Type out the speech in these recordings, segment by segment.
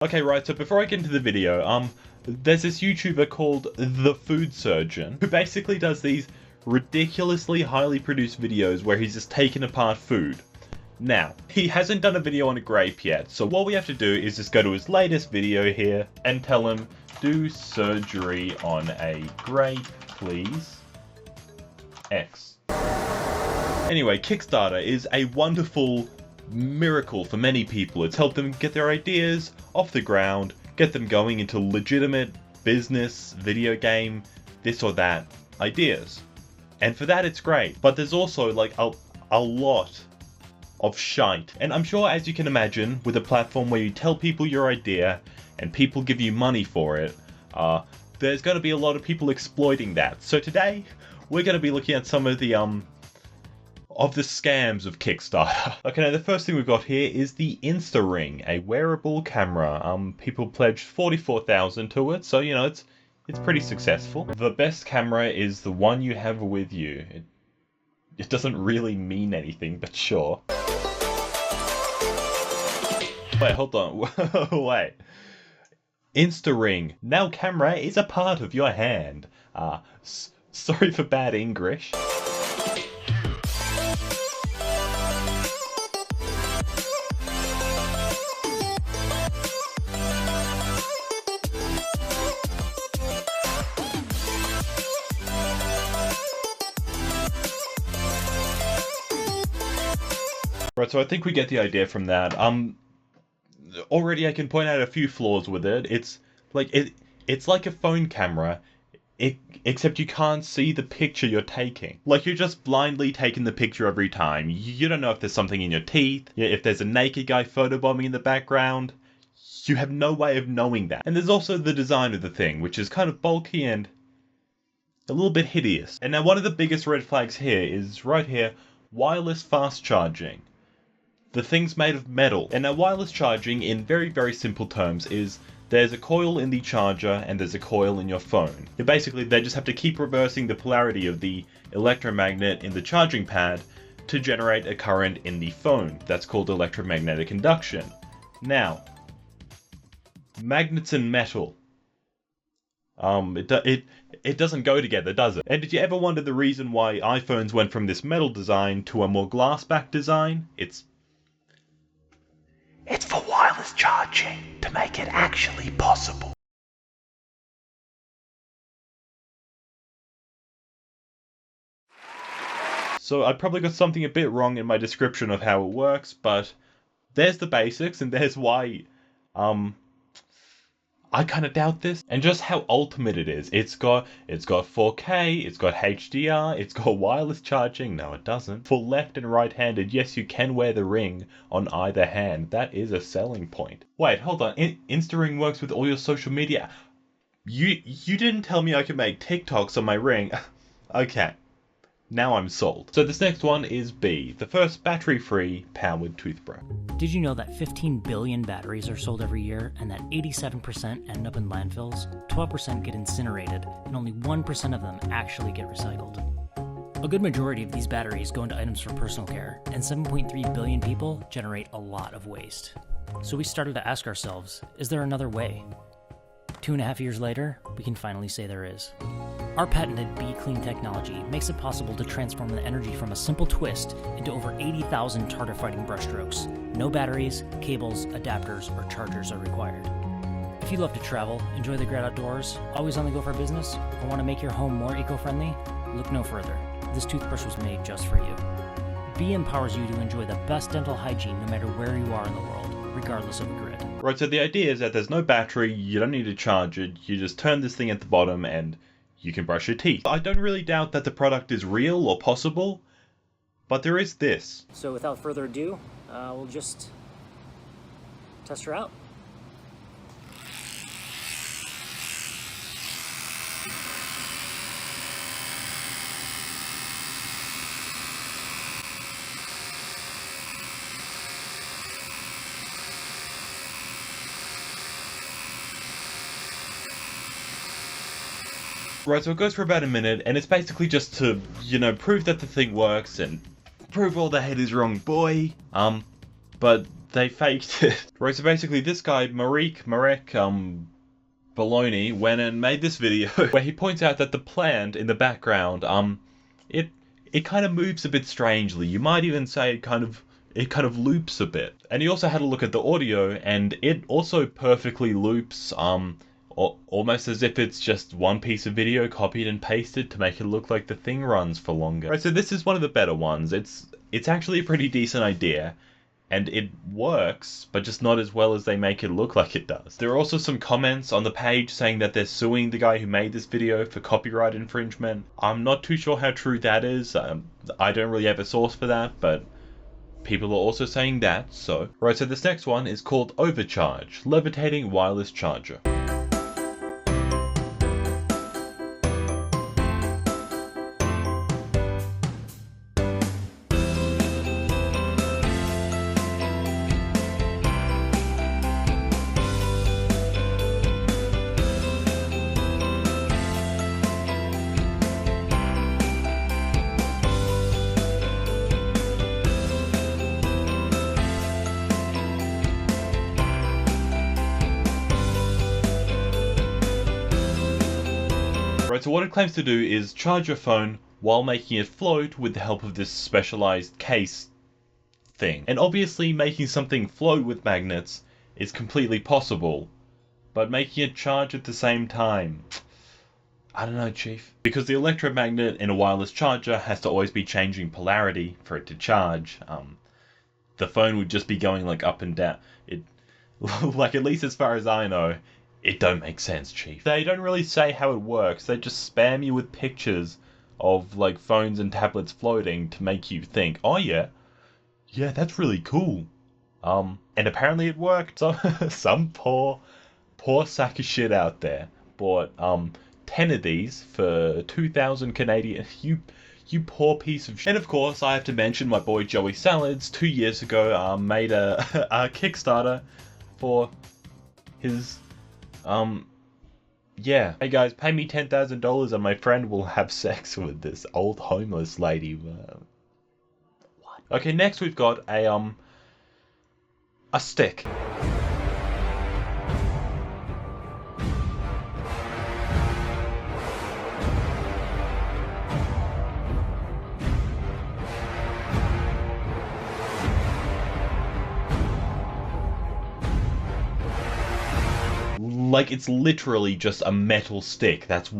Okay, right, so before I get into the video, there's this YouTuber called The Food Surgeon, who basically does these ridiculously highly produced videos where he's just taking apart food. Now, he hasn't done a video on a grape yet, so what we have to do is just go to his latest video here and tell him, do surgery on a grape, please. X. Anyway, Kickstarter is a wonderful miracle for many people. It's helped them get their ideas off the ground, get them going into legitimate business, video game, this or that ideas. And for that it's great, but there's also like a lot of shite. And I'm sure, as you can imagine, with a platform where you tell people your idea and people give you money for it, there's going to be a lot of people exploiting that. So today we're going to be looking at some of the scams of Kickstarter. Okay, now the first thing we've got here is the InstaRing, a wearable camera. People pledged 44,000 to it, so you know it's pretty successful. The best camera is the one you have with you. It doesn't really mean anything, but sure. Wait, hold on. Wait. InstaRing. Now camera is a part of your hand. Sorry for bad English. Right, so I think we get the idea from that. Already I can point out a few flaws with it. It's like a phone camera, except you can't see the picture you're taking. Like, you're just blindly taking the picture every time. You don't know if there's something in your teeth, if there's a naked guy photobombing in the background. You have no way of knowing that. And there's also the design of the thing, which is kind of bulky and a little bit hideous. And now one of the biggest red flags here is right here, wireless fast charging. The thing's made of metal. And now wireless charging, in very, very simple terms, is there's a coil in the charger and there's a coil in your phone. Basically, they just have to keep reversing the polarity of the electromagnet in the charging pad to generate a current in the phone. That's called electromagnetic induction. Now, magnets and metal. It doesn't go together, does it? And did you ever wonder the reason why iPhones went from this metal design to a more glass-back design? It's for wireless charging, to make it actually possible. So I probably got something a bit wrong in my description of how it works, but there's the basics, and there's why I kind of doubt this. And just how ultimate it is. It's got 4K, it's got HDR, it's got wireless charging. No, it doesn't. For left and right-handed, yes, you can wear the ring on either hand. That is a selling point. Wait, hold on. InstaRing works with all your social media. You didn't tell me I could make TikToks on my ring. Okay. Now I'm sold. So this next one is B, the first battery-free powered toothbrush. Did you know that 15 billion batteries are sold every year and that 87% end up in landfills? 12% get incinerated and only 1% of them actually get recycled. A good majority of these batteries go into items for personal care, and 7.3 billion people generate a lot of waste. So we started to ask ourselves, is there another way? 2.5 years later, we can finally say there is. Our patented B-Clean technology makes it possible to transform the energy from a simple twist into over 80,000 tartar-fighting brushstrokes. No batteries, cables, adapters, or chargers are required. If you love to travel, enjoy the great outdoors, always on the go for business, or want to make your home more eco-friendly, look no further. This toothbrush was made just for you. B empowers you to enjoy the best dental hygiene no matter where you are in the world, regardless of the grid. Right, so the idea is that there's no battery, you don't need to charge it, you just turn this thing at the bottom and you can brush your teeth. I don't really doubt that the product is real or possible, but there is this. So without further ado, we'll just test her out. Right, so it goes for about a minute, and it's basically just to, prove that the thing works and prove all the haters wrong, boy. But they faked it. Right, so basically this guy, Marek, Baloney, went and made this video where he points out that the plant in the background, it kind of moves a bit strangely. You might even say it kind of loops a bit. And he also had a look at the audio, and it also perfectly loops, almost as if it's just one piece of video copied and pasted to make it look like the thing runs for longer. Right, so this is one of the better ones. It's actually a pretty decent idea, and it works, but just not as well as they make it look like it does. There are also some comments on the page saying that they're suing the guy who made this video for copyright infringement. I'm not too sure how true that is. I don't really have a source for that, but people are also saying that, so. Right, so this next one is called Overcharged, Levitating Wireless Charger. Right, so what it claims to do is charge your phone while making it float with the help of this specialized case thing. And obviously making something float with magnets is completely possible, but making it charge at the same time, I don't know, Chief. Because the electromagnet in a wireless charger has to always be changing polarity for it to charge. The phone would just be going like up and down. Like, at least as far as I know, it don't make sense, Chief. They don't really say how it works. They just spam you with pictures of like phones and tablets floating to make you think, oh yeah, that's really cool. And apparently it worked. So some poor sack of shit out there bought 10 of these for 2,000 Canadian. You poor piece of shit. And of course, I have to mention my boy Joey Salads 2 years ago made a Kickstarter for his yeah. Hey guys, pay me $10,000 and my friend will have sex with this old homeless lady. What? Okay, next we've got a stick. Like, it's literally just a metal stick. That's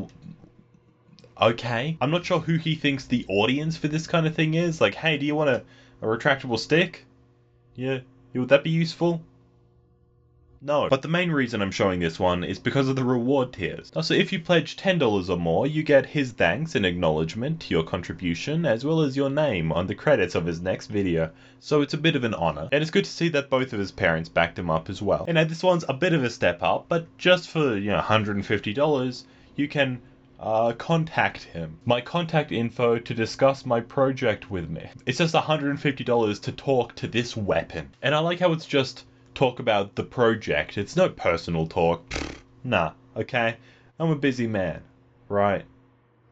okay. I'm not sure who he thinks the audience for this kind of thing is. Like, hey, do you want a retractable stick? Yeah, would that be useful? No. But the main reason I'm showing this one is because of the reward tiers. So if you pledge $10 or more, you get his thanks and acknowledgement to your contribution, as well as your name on the credits of his next video. So it's a bit of an honor. And it's good to see that both of his parents backed him up as well. And now this one's a bit of a step up, but just for, $150, you can contact him. My contact info to discuss my project with me. It's just $150 to talk to this weapon. And I like how it's just talk about the project. It's no personal talk. Nah, okay? I'm a busy man, right?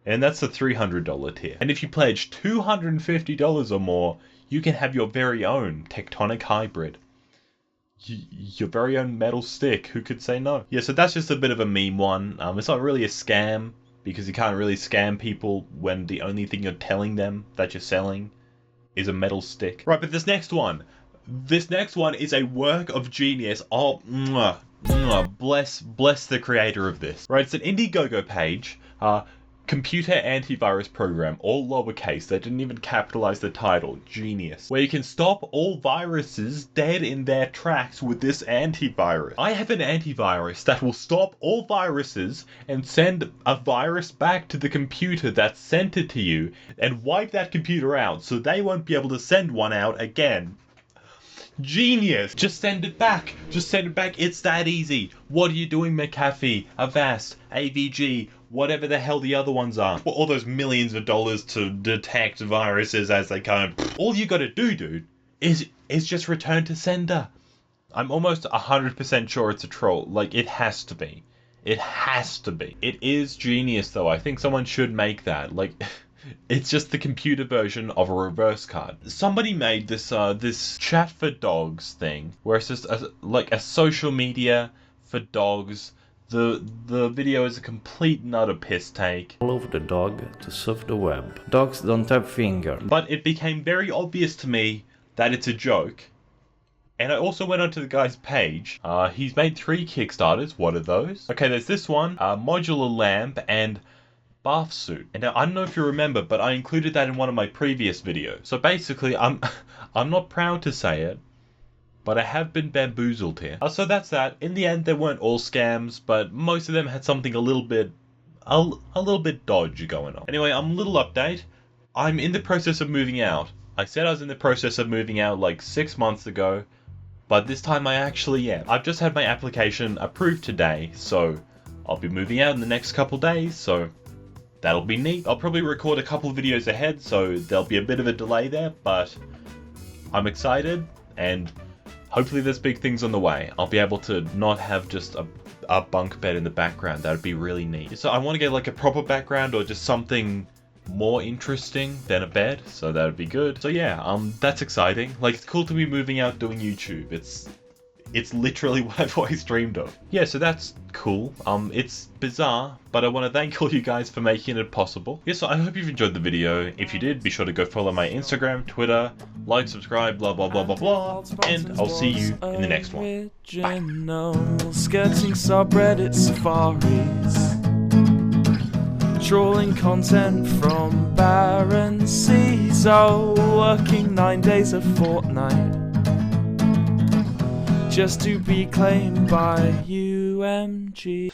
And that's the $300 tier. And if you pledge $250 or more, you can have your very own Tectonic Hybrid. Your very own metal stick. Who could say no? Yeah, so that's just a bit of a meme one. It's not really a scam, because you can't really scam people when the only thing you're telling them that you're selling is a metal stick. Right, but this next one is a work of genius. Oh, bless the creator of this. Right, it's an Indiegogo page, computer antivirus program, all lowercase. They didn't even capitalize the title. Genius. Where you can stop all viruses dead in their tracks with this antivirus. I have an antivirus that will stop all viruses and send a virus back to the computer that sent it to you and wipe that computer out so they won't be able to send one out again. Genius! Just send it back. Just send it back. It's that easy. What are you doing, McAfee, Avast, AVG, whatever the hell the other ones are? Well, all those millions of dollars to detect viruses as they come. All you gotta do, dude, is just return to sender. I'm almost 100% sure it's a troll. Like, it has to be. It has to be. It is genius, though. I think someone should make that. Like, It's just the computer version of a reverse card. Somebody made this this chat for dogs thing, where it's just like a social media for dogs. The video is a complete and utter piss take. All over the dog to surf the web. Dogs don't have fingers. But it became very obvious to me that it's a joke. And I also went onto the guy's page. He's made 3 Kickstarters. What are those? Okay, there's this one, modular lamp and bath suit. And now, I don't know if you remember, but I included that in one of my previous videos. So basically, I'm not proud to say it, but I have been bamboozled here. So that's that. In the end, they weren't all scams, but most of them had something a little bit dodgy going on. Anyway, little update. I'm in the process of moving out. I said I was in the process of moving out like 6 months ago, but this time I actually am. I've just had my application approved today, so I'll be moving out in the next couple days, so that'll be neat. I'll probably record a couple videos ahead, so there'll be a bit of a delay there, but I'm excited, and hopefully there's big things on the way. I'll be able to not have just a bunk bed in the background. That would be really neat. So I want to get like a proper background or just something more interesting than a bed, so that would be good. So yeah, that's exciting. Like, it's cool to be moving out doing YouTube. It's literally what I've always dreamed of. Yeah, so that's cool. It's bizarre, but I want to thank all you guys for making it possible. Yeah, so I hope you've enjoyed the video. If you did, be sure to go follow my Instagram, Twitter, like, subscribe, blah blah blah blah blah, and I'll see you in the next one. Bye. Skirting subreddit safaris, trawling content from barren seas, working 9 days a fortnight just to be claimed by UMG.